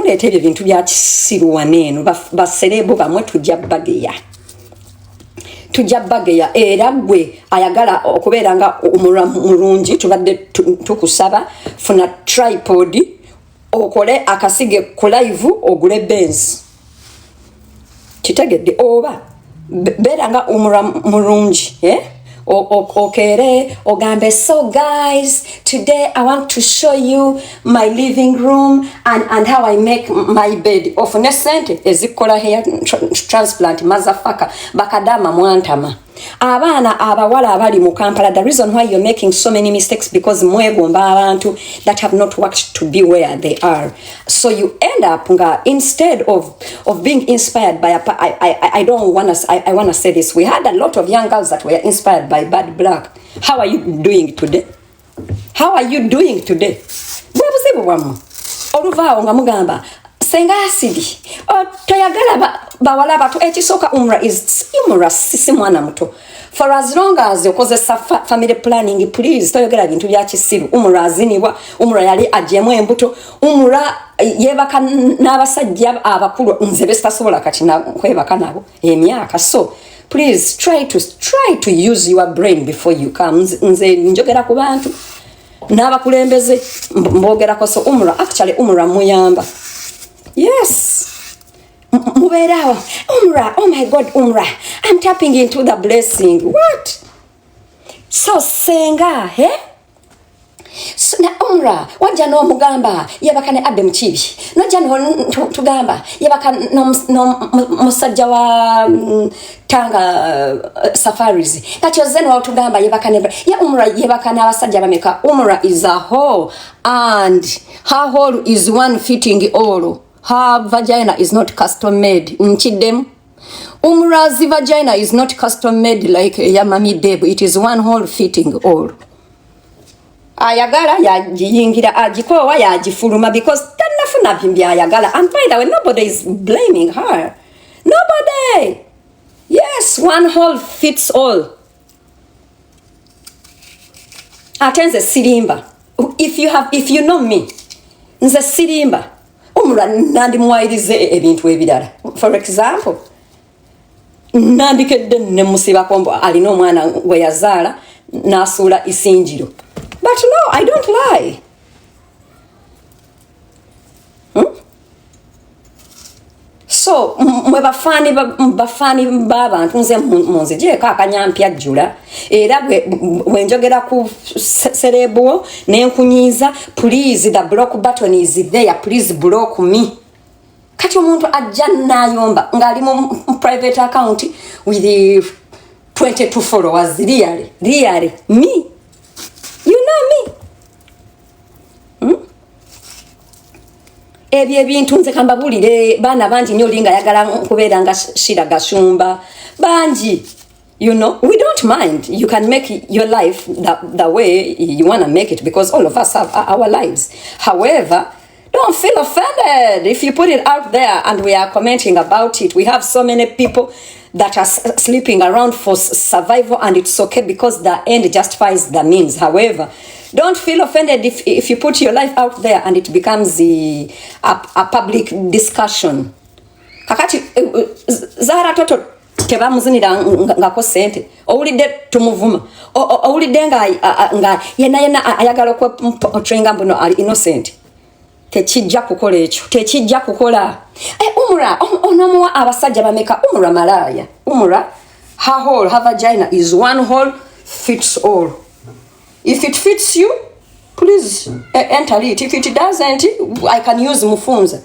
temuleta ebyo bintu bya kisiru waneeno baserebo bamwe tujja bageya era gwe ayagala okubeera nga omulungi tubadde tukusaba funa tripod okole akasige ku live ogule Benz kitegedde oba beera nga omulungi okere ogambe so guys today I want to show you my living room and how I make my bed ofune sente ezikola hair transplant motherfucker bakadama mwantama abaana abawala abali mu Kampala. The reason why you're making so many mistakes because mwegomba abantu that have not worked to be where they are, so you end up instead of being inspired by I want to say this, we had a lot of young girls that were inspired by Bad Black. How are you doing today? Bwebuzibu bwamu oluvaawo nga mugamba Senga Acid toyagala bawala batu ekisooka umra sisi mwana muto. For as long as okozesa family planning, please toyagala bintu bya kisiru. Umra azinibwa, umra yali ajyemu embuto, umra yebaka n'abasajja abakulu nze bestasobola kati na kwebaka nabo emyaka. So please try to use your brain before you come. Nze njogera ku bantu n'abakulembeze mbogerako. So actually umra muyamba. Yes. Muberawa. Umrah. Oh my God, Umrah. I'm tapping into the blessing. What? So Senga, So na Umrah. Wanja no mugamba. Yabakane Adam Chibi. Naja no tugamba. Yabaka no musajja wa Tanga safaris. Nachozen wa tugamba yabakane. Ya Umrah yabakana abasajja bameka. Umrah is a whole and her whole is one fitting all. Her vagina is not custom made. Nchidem. Umra's vagina is not custom made like Yamami Deb. It is one whole fitting all. Ayagala yingira ajikowa yajifuruma because tanafuna bimbi ayagala. And by the way, nobody is blaming her. Nobody. Yes, one whole fits all. Atenze sirimba. If you know me, nze sirimba. Umra nandi mwairize ebintu ebirala. For example, nandikedde ne musiba kombo alina omwana gwe yazaala n'asuula isinjiro. But no, I don't lie. So mwe bafani b'abantu nze munzijeko akanyampya jjula era bwe njogera ku serebo n'enkunyiza, please the block button is there, please block me. Kati omuntu ajja n'ayomba ng'ali mu private account with 22 followers. Really me, you know me. Ebyo ebintu nze kambabulire baana bangi nnyo linga yagala kubeera nga shira gashumba bangi. You know, we don't mind. You can make your life the way you want to make it because all of us have our lives. However, don't feel offended if you put it out there and we are commenting about it. We have so many people that are sleeping around for survival and it's okay because the end justifies the means. However, don't feel offended if you put your life out there and it becomes a public discussion. Kakati Zara toto tebamuzinira ngako sente. Owulidde tumuvuma. Owulidde nga yena ayagala okutrenga mbuno ali innocent. Tekijja kukola ekyo. Tekijja kukola. Umra onomuwa abasajja bameka umra malaya. Umra her vagina is one whole fits all. If it fits you, please enter it. If it doesn't, I can use mufunza.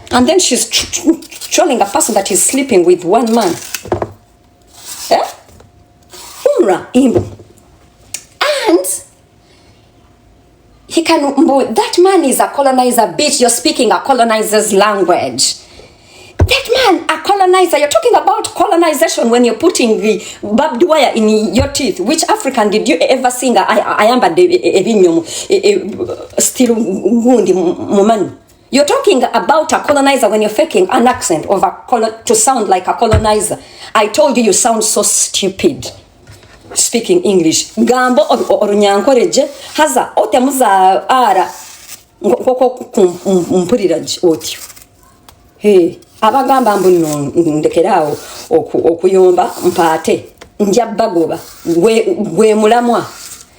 And then she's trolling a person that is sleeping with one man. Umrah imbu. And he can, that man is a colonizer, bitch. You're speaking a colonizer's language. That man, a colonizer. You're talking about colonization when you're putting the barbed wire in your teeth. Which African did you ever sing? I am still wounded woman. You're talking about a colonizer when you're faking an accent of to sound like a colonizer. I told you sound so stupid. Speaking English. Gambo or nyankoreje haza otemuza ara nkoko mpulira otyo abagamba mbuno ndekeraawo okuyomba mpaate nja bagoba gwe mulamwa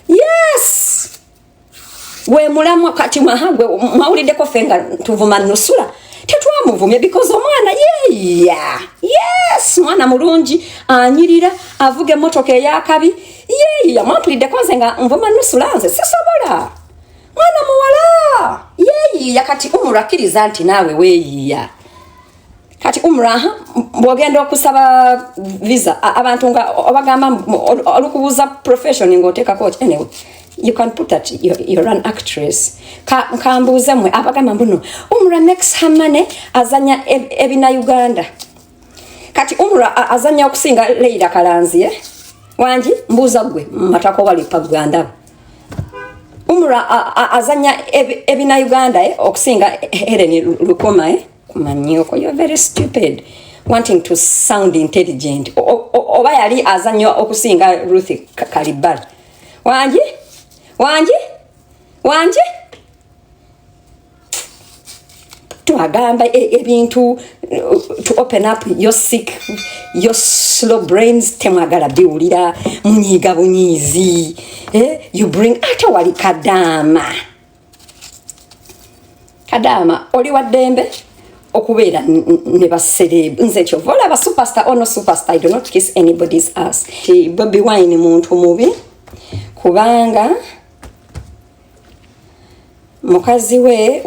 yes gwe mulamwa kati mwawuliddeko fenga tuvuma nusula tetwamuvumye because omwana yes mwana mulungi anyirira avuga emmotoka eyakabi mwampulideko nze nga nvuma nusula nze sisobola mwana muwala kati umurakkiriza nti naawe weeyiya kati bwogenda okusaba visa abantu nga obagamba olukubuuza profession ng'oteekako anyway you can put that you're an actress kambuuze mmwe abagamba mbuno next hamane azanya ebina Uganda kati azanya okusinga Leila Kalanzi wangi mbuuza gwe matako wali paganda azanya ebina Uganda okusinga Helen Lukoma Manyoko, you're very stupid, wanting to sound intelligent. Oba yali azanyo okusinga Ruth Kalibal. Wanji? Tuagamba ebintu to open up your sick, your slow brains temagala biulira munyiga bunyizi. You bring atawali kadama oli wadembe okubeera ne baseleb nze kyovola ba superstar ono superstar I do not kiss anybody's ass. Bobi Wine muntu mubi kubanga mukazi we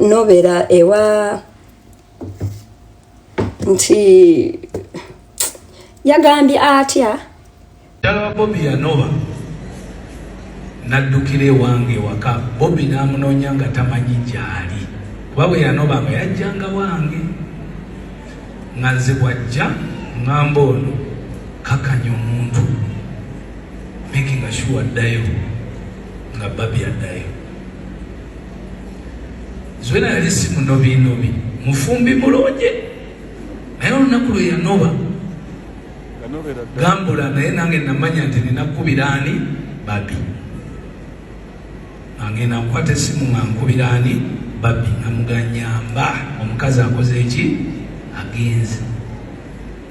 nobera ewa nti yagambye atya dala Bobi yanova naddukire wange waka Bobi namunonya nga tamanyi gyali kubawe yanova nga yajjanga wange nga nze bwajja ngamba ono kakanya omuntu making sure addayo nga Bobi addayo zwena yali simu nobi mufumbi mulonje naye olunaku lwe yanova gambula naye nange namanya nti ninakubiraani Bobi angena nkwata esimu nga nkubiraani Bobi namuganyamba omukazi akoze eki agenze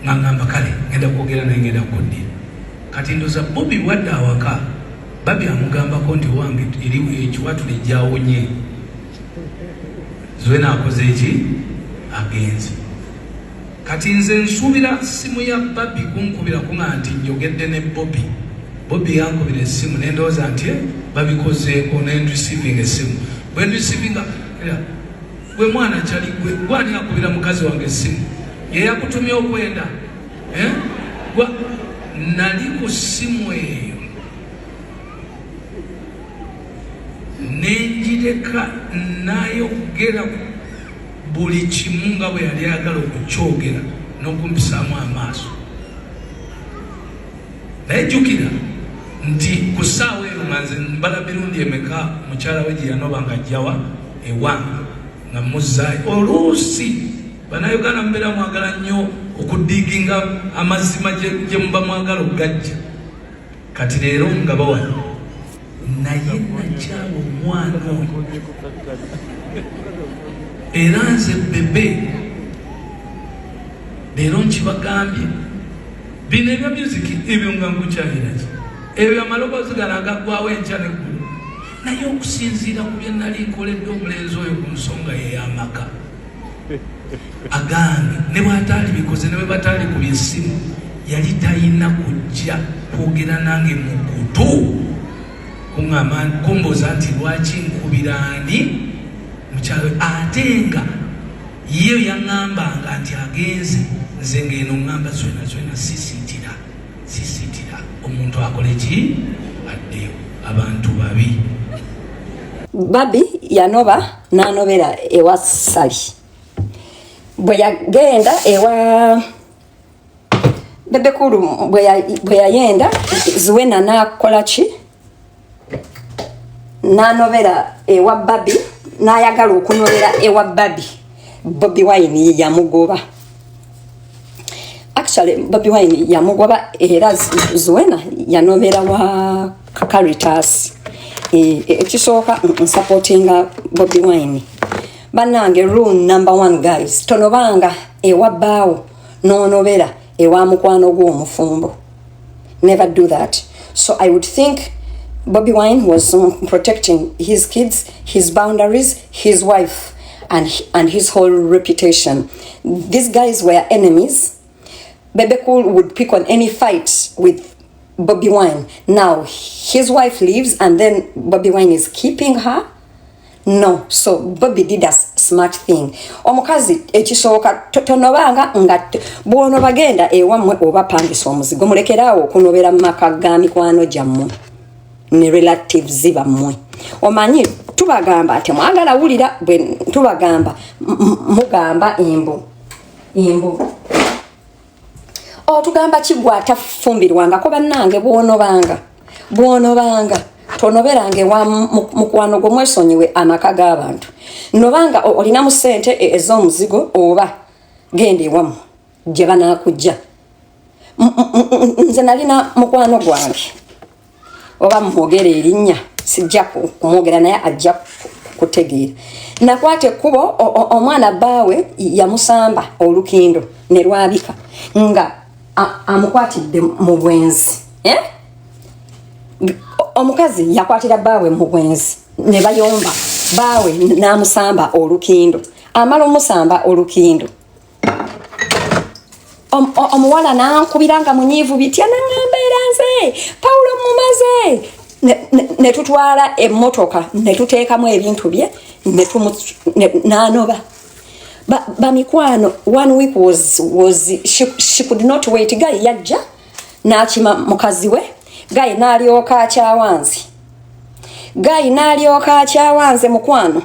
ngamba kale ngenda kwogera naye ngenda kuddira kati ndoza Bobi wadde awaka Bobi amugambako nti wange eriwo ekiwatule gyawonye zwena akoze eki agenze kati nze nsuubira simu ya Bobi kunkubira kunga nti njogedde ne Bobi yankubira esimu nendowooza nti babikozeeko nendreceiving esimu bwe ndreceiving gwe mwana kyali gwani akubira mukazi wange esimu ye yakutumya okwenda nali ku simu eyo nenjireka nayogera buli kimu nga bwe yali ayagala okukyogera n'okumpisaamu amaaso naye jjukira nti ku ssaawa eyo nga nze mbala mirundi emeka mukyala we gye yanoba nga ajjawa ewange nga muzaayo oluusi bannayuganda mubeera mwagala nnyo okudiginga amazima gye muba mwagala okugajja kati leero nga bawala naye nakyala omwana oyo era nze Bebe leero nkibagambye bino ebya musiki ebyo nga nkukyaliraki ebyo amaloboozi gano agaggwawo enkya neggulu naye okusinziira ku bye nali nkoledde omulenzi oyo ku nsonga yey'amaka agange ne bw'ataali bikoze ne bwe bataali ku byessimu yali talina kujja kwogera nange mu kutu kumbooza nti lwaki nkubiraani mukyalo ate nga ye yaŋŋambanga nti agenze nze ngeno ŋŋamba zwena sisiitira omuntu akole ki addeyo abantu babi Bobi yanoba n'anobera ewa Sali bwe yagenda ewa Bebe Cool bwe yayenda Zuwena n'akola ki n'anobera ewa Bobi n'ayagala okunobera ewa Bobi Wine yamugoba actually Bobi Wine yamugoba era Zuwena yanobera wa Caritas ekisooka supporting Bobi Wine. Banange rule number 1 guys. Tonobanga ewa bawo nonobera ewa mukwano gwo mufumbo. Never do that. So I would think Bobi Wine was protecting his kids, his boundaries, his wife, and his whole reputation. These guys were enemies. Bebe Cool would pick on any fight with Bobi Wine. Now his wife leaves and then Bobi Wine is keeping her. No, so Bobi did a smart thing. Omukazi ekisooka tonobanga nga bwono bagenda ewamwe obapangisa omuzigo mulekerawo okunobera mu maka ga mikwano gyammwe ne relatives bammwe. Omanyi tubagamba ati mwagala wulira bwe tubagamba mugamba embu otugamba kigwata fumbirwangako bannange bwonobanga tonoberange wa mukwano gwo mwesonyiwe amaka g'abantu nobanga olina mu ssente ez'omuzigo oba genda ewamu gye banaakujja. Nze nalina mukwano gwange oba mwogere erinnya sijja kumwogera naye ajja kutegeera. Nakwata ekkubo omwana bbaawe yamusamba olukindo ne lwabika nga amukwatidde mu bwenzi. Omukazi yakwatira bbaawe mu bwenzi ne bayomba bbaawe n'amusamba olukindo. Amala omusamba olukindo omuwala n'ankubiranga munyiivu bitya naŋŋamba era nze Pawulo mumaze ne tutwala emmotoka ne tuteekamu ebintu bye n'anoba. Bamikwano 1 week was she could not wait. Guy yajja n'akima mukazi we. Guy n'alyoka akyawanze mukwano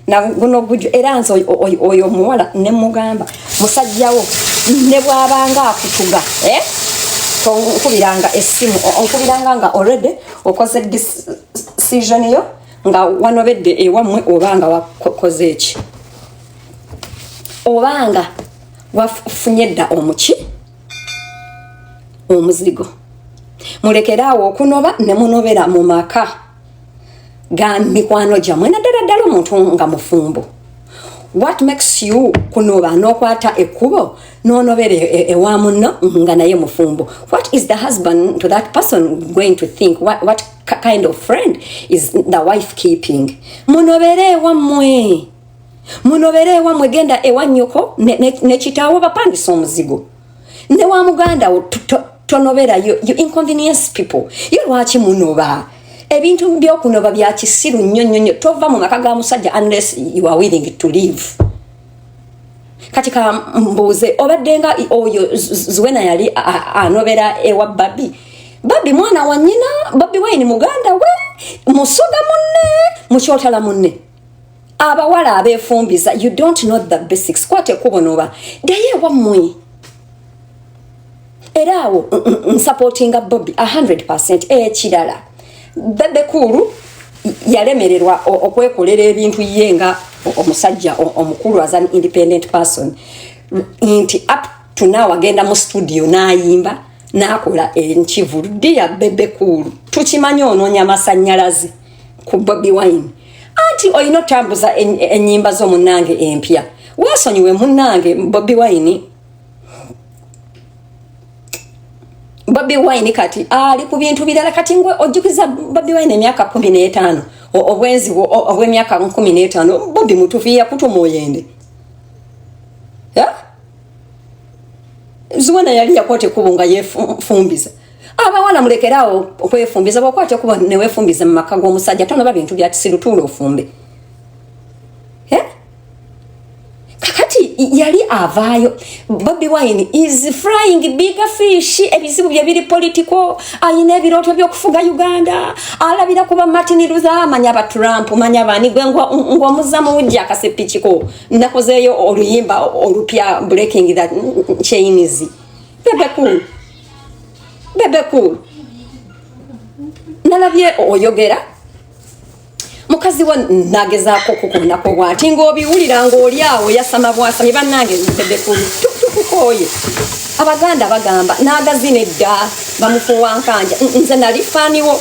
na guno gujo era nze oyo muwala ne mugamba musajjawo ne bwabanga akutuga nkubiranga essimu onkubiranga nga already okoze decision yo nga wanobedde ewamwe obanga wakoze eki obanga wafunye dda omuzigo mulekerawo okunoba ne munobera mu maka ga mikwano gyamwe naddala omuntu nga mufumbo. What makes you kunoba n'okwata ekkubo n'onobera ewa munno nga naye mufumbo? What is the husband to that person going to think? What kind of friend is the wife keeping? Munobere ewammwe genda ewa nnyoko ne kitaawo bapangisa omuzigo ne wa muganda tonobera you inconvenience people. Lwaki munoba ebintu byokunoba bya kisiru nnyo tova mu maka ga musajja unless you are willing to live. Kati ka mbuze obaddenga oyo Zwena yali anobera ewa Babi mwana wa nnyina Bobi Wine muganda we musoga munne mukyotala munne abawala abeefumbiza. You don't know the basics. Kwate kubonoba daye wammwe erawo supporting Bobi 100%. Ekirala Bebe Cool yalemererwa okwekolera ebintu yenga omusajja omukulu as an independent person. Nti up to now agenda mu studio n'ayimba n'akola enkivu. Dia Bebe Cool tukimanyi onoonya amasannyalaze ku Bobi Wine anti oyina otambuza ennyimba z'omunnange empya. Weesonyiwe munnange Bobi Wine kati ali ku bintu birala. Kati ngwe ojjukiza Bobi Wine emyaka 15 obwenzi obw'emyaka 15 Bobi mutufiya kutuma oyende Zwena yali yakwate kubo nga yefumbiza abawala mulekerawo okwefumbiza bwokwate kubo ne wefumbiza mu maka g'omusajja tonoba bintu bya kisiru tulo ofumbe kakati yali avaayo. Bobi Wine is frying bigger fish. Ebizibu bye biri political. Ayina ebirooto by'okufuga Uganda. Alabira kuba Martin Luther amanya ba Trump manya bani ngwa muzamu wujja akasepikiko nakozeeyo oluyimba olupya breaking that chains. Bebe Cool nalabye oyogera mukazi wa nagezaako kukunako bwati ng'obiwulira ng'oli awo yasama bwasamye bannange Bebe Cool tukukoye. Abaganda bagamba n'agazina edda bamufuwa nkanja. Nze nali faaniwo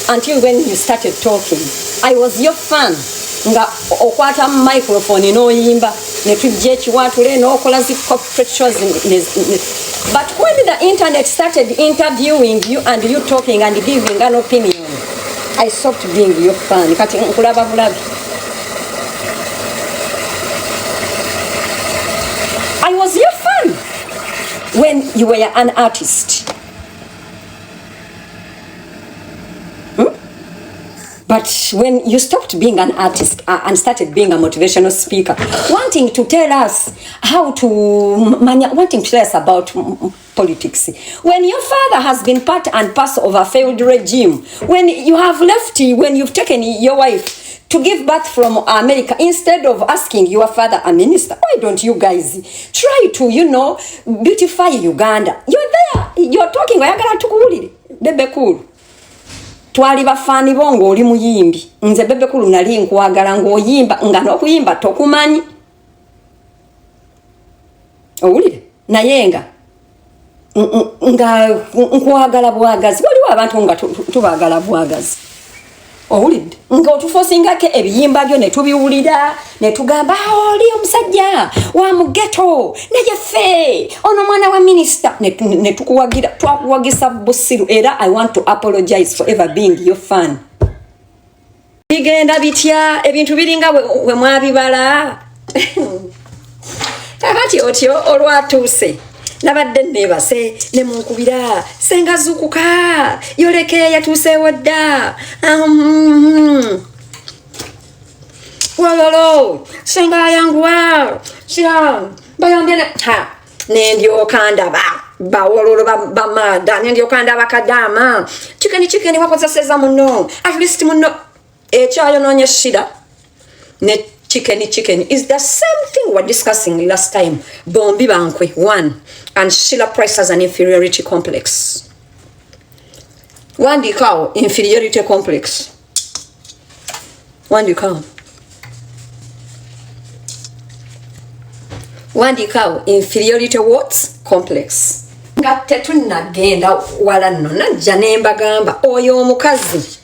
until when you started talking. I was your fan. Nga okwata microphone no yimba ne tujje chiwatule no kola zi corporate shows but when the internet started interviewing you and you talking and giving an opinion, I stopped being your fan. Kati nkulaba bulabi. I was your fan when you were an artist. But when you stopped being an artist and started being a motivational speaker, wanting to tell us wanting to tell us about politics, when your father has been part and parcel of a failed regime, when you have left, when you've taken your wife to give birth from America, instead of asking your father a minister, why don't you guys try to, beautify Uganda? You're there, you're talking, Bebe Cool. Twali bafani bongo oli muyimbi nze Bebe Cool nali nkwagala ng'oyimba nga n'okuyimba tokumanyi owulire naye nga nkwagala bwagazi waliwo abantu nga tubaagala bwagazi owulidde nga otufosingako ebiyimba byo ne tubiwulira ne tugamba oli omusajja wa mugeto naye ffe ono mwana wa minisita ne tukuwagira twakuwagisa busiru era I want to apologize for ever being your fan. Bigenda bitya ebintu biringa we mwabibala kakati otyo olwatuuse nabadde nebase ne munkubira senga zukuka yoleke yatuuseewo dda walolo senga yanguwa sira bayombye nendyoka ndaba bawololo bamada nendyoka ndaba kadama chikeni wakozeseza muno at least muno ekyayonoonye shira ne chicken is the same thing we're discussing last time. Bombi Bankwe, one, and Sheila Price has an inferiority complex. One the cow, inferiority complex. One the cow. One the cow, inferiority what? Complex. Ngate tunagenda wala no najja nembagamba oyo omukazi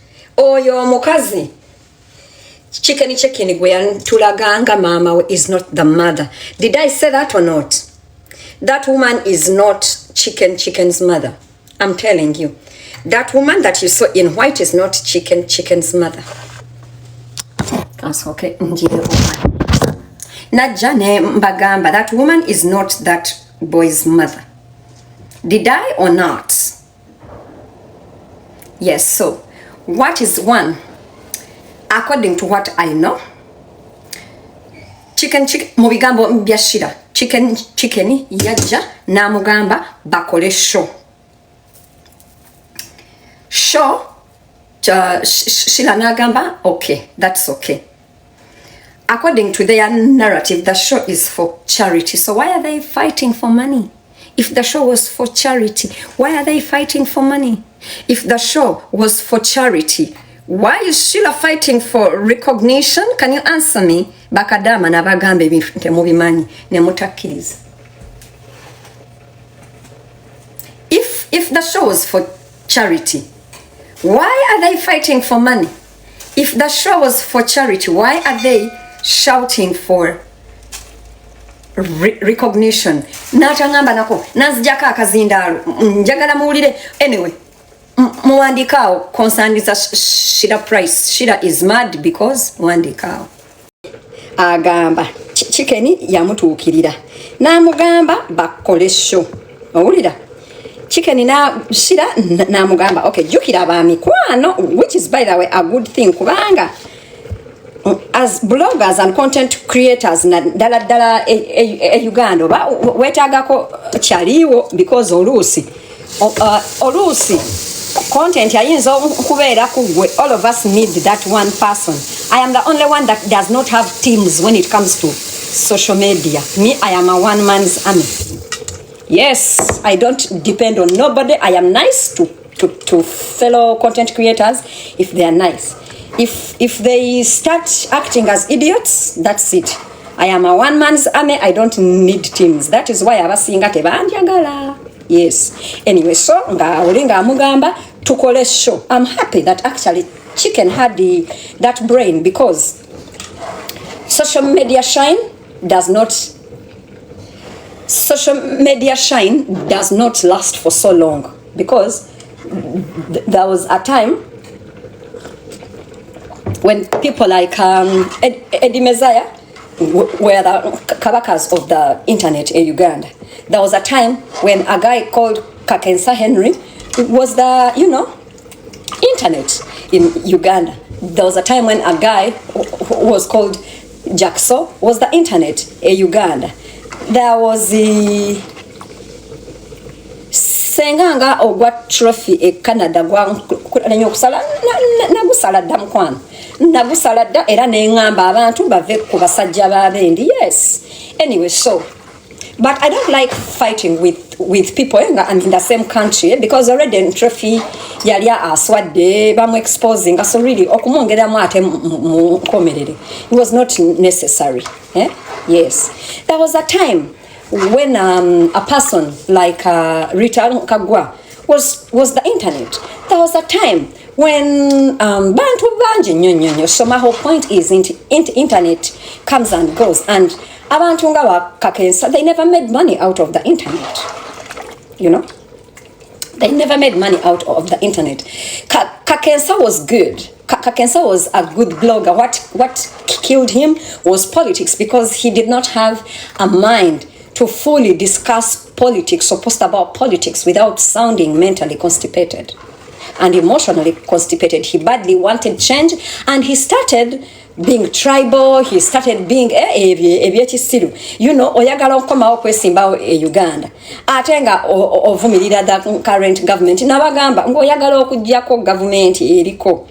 chicken gwe tulaganga mama is not the mother. Did I say that or not? That woman is not chicken's mother. I'm telling you. That woman that you saw in white is not chicken's mother. That's okay. Najane mbagamba, that woman is not that boy's mother. Did I or not? Yes, so what is one? According to what I know, chicken mubigambo mbyashira chicken yajja namugamba bakole show shila nagamba okay, that's okay. According to their narrative, the show is for charity. So why are they fighting for money? If the show was for charity, why are they fighting for money? If the show was for charity, why is Sheila fighting for recognition? Can you answer me? Bakadama na bagambe mubimanyi ne mutakiriza. If the show was for charity, why are they fighting for money? If the show was for charity, why are they shouting for recognition? Natangamba nako nazijaka akazindaalo njagala muwulire anyway. Muwandikao concerned is Sheila Price. Sheila is mad because muwandikao agamba chicken yamutuukirira namugamba bakole show owulira chicken na Sheila namugamba okay jukira abamikwano, which is by the way a good thing kubanga as bloggers and content creators na dala Uganda wetagako chaliwo because olusi content yayinza okubeera kugwe. All of us need that one person. I am the only one that does not have teams when it comes to social media. Me, I am a one-man's army. Yes, I don't depend on nobody. I am nice to fellow content creators if they are nice. If they start acting as idiots, that's it. I am a one-man's army. I don't need teams. That is why abasinga tebanjagala. Yes. Anyway, so nga olinga amugamba tukole show. I'm happy that actually Chicken had that brain, because social media shine does not last for so long, because there was a time when people like Eddie Messiah were the kabakas of the internet in Uganda. There was a time when a guy called Kakensa Henry was the, internet in Uganda. There was a time when a guy who was called Jackso was the internet in Uganda. There was the Senga ogwa trophy e Canada gwanyo kusala nagusala damkwan nagusala da era nengamba abantu bave ku basajja babendi. Yes, anyway, so but I don't like fighting with people in the same country, because already in trophy yalia aswadde bamu exposing so really okumongera mu ate mu komerere. It was not necessary. Yes, there was a time when a person like Rita Kagwa was the internet. There was a time when bantu banje nyonyo. So my whole point is internet comes and goes, and abantu nga Kakensa, they never made money out of the internet. They never made money out of the internet. Kakensa was good. Kakensa was a good blogger. What killed him was politics, because he did not have a mind to fully discuss politics or post about politics without sounding mentally constipated and emotionally constipated. He badly wanted change, and he started being tribal. He started being oyagala okomawo kwesimbawo e Uganda atenga ovumirira the current government nabagamba ngoyagala okujjako government eriko.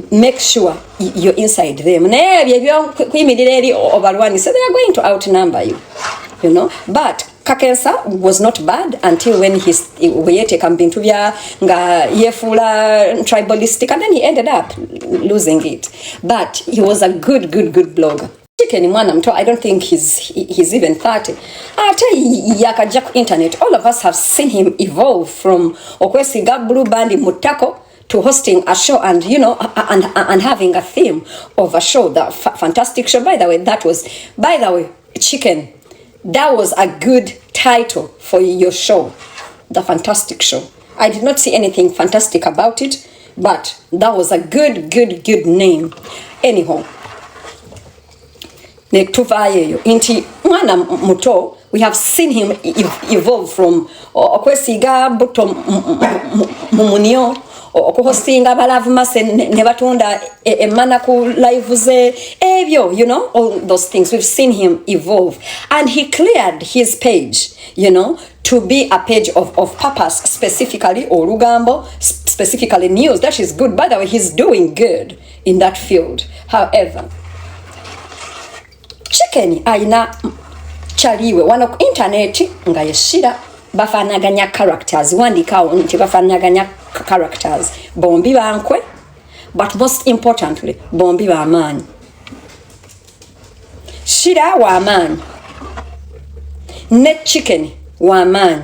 Make sure you're inside them. So they are going to outnumber you, But Kakensa was not bad until when weyete kambintubya nga yefula tribalistic, and then he ended up losing it. But he was a good blogger. Chicken mwana, I don't think he's even 30. Ate yakajja internet. All of us have seen him evolve from okwesiga blue band mutako to hosting a show and and having a theme of a show, the fantastic show. By the way, Chicken, that was a good title for your show, the fantastic show. I did not see anything fantastic about it, but that was a good name. Anyhow, inti mwana muto, we have seen him evolve from okwesiga buto mumunio okuhostinga balavu mase ne batunda emana ku live ze ebyo, all those things. We've seen him evolve, and he cleared his page, to be a page of purpose, specifically Olugambo, specifically news. That is good. By the way, he's doing good in that field. However, Chicken aina chaliwe wano internet nga yeshira bafanaganya characters, wandikawo nti bafanaganya characters, bombi bankwe, but most importantly bombi bamaanyi. Shira wamaanyi ne Chicken wamaanyi.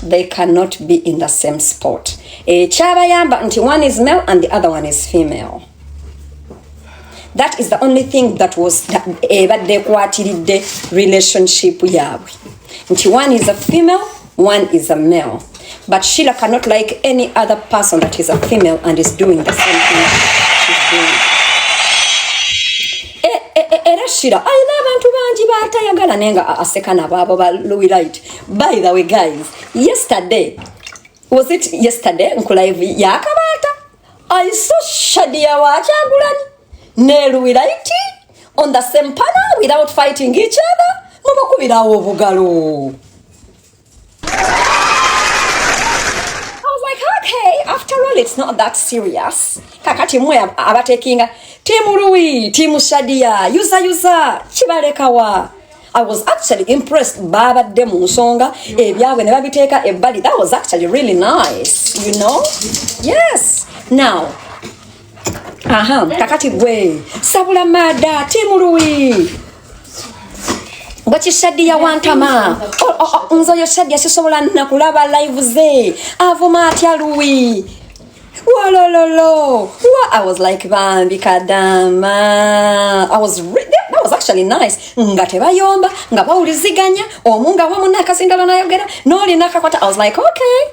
They cannot be in the same spot. Kyabayamba nti one is male and the other one is female. That is the only thing that was the relationship yabwe. Nti one is a female, one is a male. But Sheila cannot like any other person that is a female and is doing the same thing she's doing. Era Sheila, I love abantu banji batayagala nenga asekana babo ba Louis Light. By the way, guys, was it yesterday? Nkulaivi yakabata. I saw Shadia Wachagulani ne Louis Light on the same panel without fighting each other. Mubakubira obugalo. Okay, after all, it's not that serious. Kakati mwe abatekinga timu Louis, timu Shadia, yuza chibalekawa. I was actually impressed baba de musonga ebyawe ne babiteka ebali. That was actually really nice, Yes. Now, kakati gwe sabula mada timu Louis. Wachi Shadi ya wantama. Nzo yo Shadi asisobola nakulaba live ze. Avuma atya Louis. Walololo. I was like, Bambi kadama. That was actually nice. Nga tebayomba, nga bawuliziganya, omunga wamu nakasindala nayogera, noli nakakwata. I was like, okay.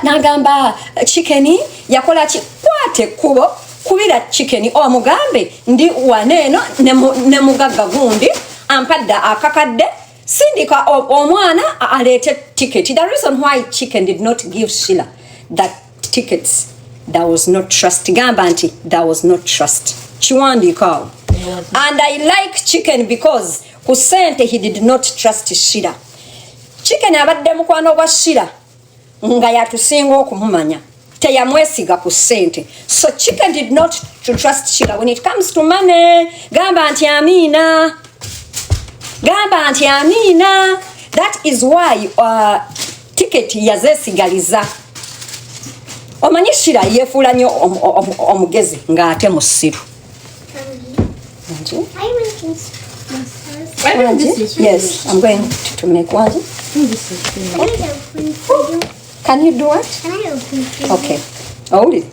Nagamba chickeni yakola chikwate kubo kubira chickeni omugambe ndi waneno ne mugaga gundi ampadda akakadde sindika omwana alete ticket. The reason why Chicken did not give Sheila that tickets, there was no trust. Gamba auntie, there was no trust. Chiwandika. And I like Chicken because kusente he did not trust Sheila. Chicken abadde mukwano gwa Sheila nga yatusinga okumumanya teyamwesiga ku ssente. So Chicken did not trust Sheila when it comes to money. Gamba anti Amina. That is why ticket yazesigaliza. Omanyi Sheila yefuula nnyo omugezi ng'ate musiru. Yes, I'm going to make one. Can you do it? Can I open it? Okay. Hold it.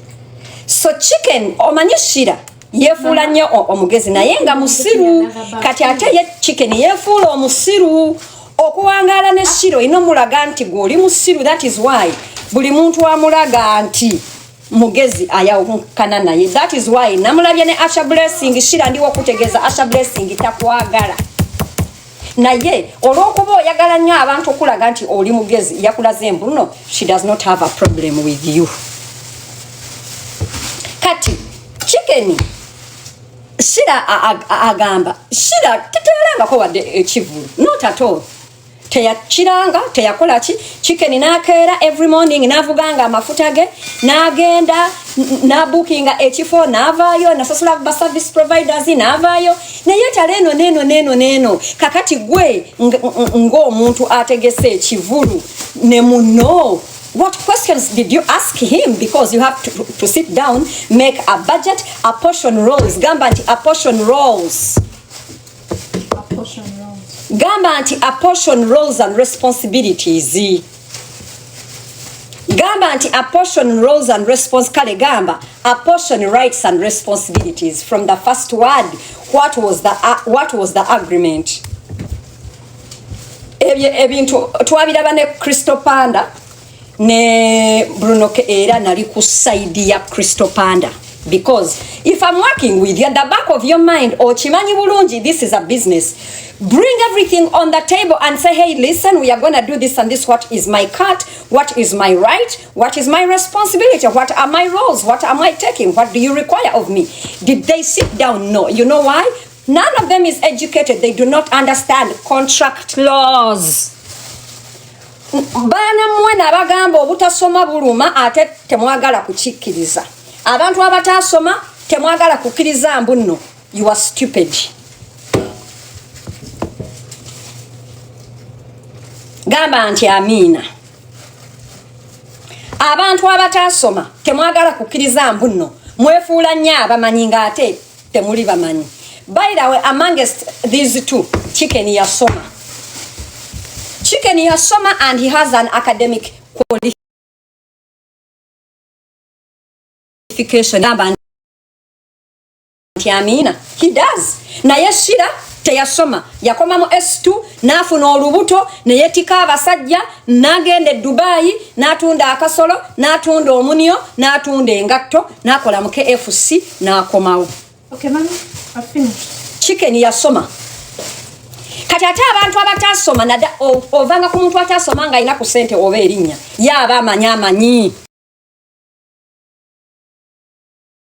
So Chicken, omanyi Sheila yefuula nnyo omugezi naye nga musiru. Kati ate ye Chicken yefuula omusiru. Okuwangaala ne Sheila inomulaga nti goli musiru. That is why buli muntu amulaga nti mugezi ayawunkana naye. That is why namulabye ne Asha Blessing Sheila ndiwo kutegeeza Asha Blessing takwagala. Naye olwokuba oyagala nnyo abantu okulaga nti oli mugezi yakulaze mbuno, she does not have a problem with you. Kati Chicken Sheila agamba Sheila teteerangako wadde ekivulu, not at all. Teyakiranga teyakola ki. Chicken nakeera every morning navuganga amafuta ge nagenda na bookinga ekifo navaayo nasasula ba service providers navaayo naye taleno neno kakati gwe ng'omuntu ategese ekivulu ne muno. What questions did you ask him? Because you have to sit down, make a budget, apportion roles. Gamba nti apportion roles. Gamba anti apportion roles and responsibilities. Gamba anti apportion roles and kale gamba apportion rights and responsibilities. From the first word, what was the agreement? Ebintu twabiraba ne Crystal Panda ne Bruno ke era nali ku side ya Crystal Panda. Because if I'm working with you at the back of your mind, or chimanyi bulungi, this is a business, bring everything on the table and say, hey, listen, we are going to do this and this. What is my cut? What is my right? What is my responsibility? What are my roles? What am I taking? What do you require of me? Did they sit down? No. You know why? None of them is educated. They do not understand contract laws. Bana mwena bagamba obutasoma buluma ate temwagala kukikkiriza. Abantu abatasoma temwagala kukkiriza mbuno. You are stupid. Gamba anti Amina. Abantu abatasoma temwagala kukkiriza mbuno. Mwefuula nnyo abamanyi ng'ate temuli bamanyi. By the way, amongst these two, Chicken yasoma. Chicken yasoma and he has an academic qualification. Gamba anti Amina. He does. Na Sheila teyasoma. Yakoma mu S2 nafuna olubuto ne yetika abasajja nagende Dubai natunda akasolo natunda omunyo natunda engatto nakola mu KFC nakomawo. Okay, mami, I've finished. Chicken yasoma. Kati ate abantu abatasoma nada ovanga ku muntu atasoma nga ina ku sente oba erinnya yaba amanyi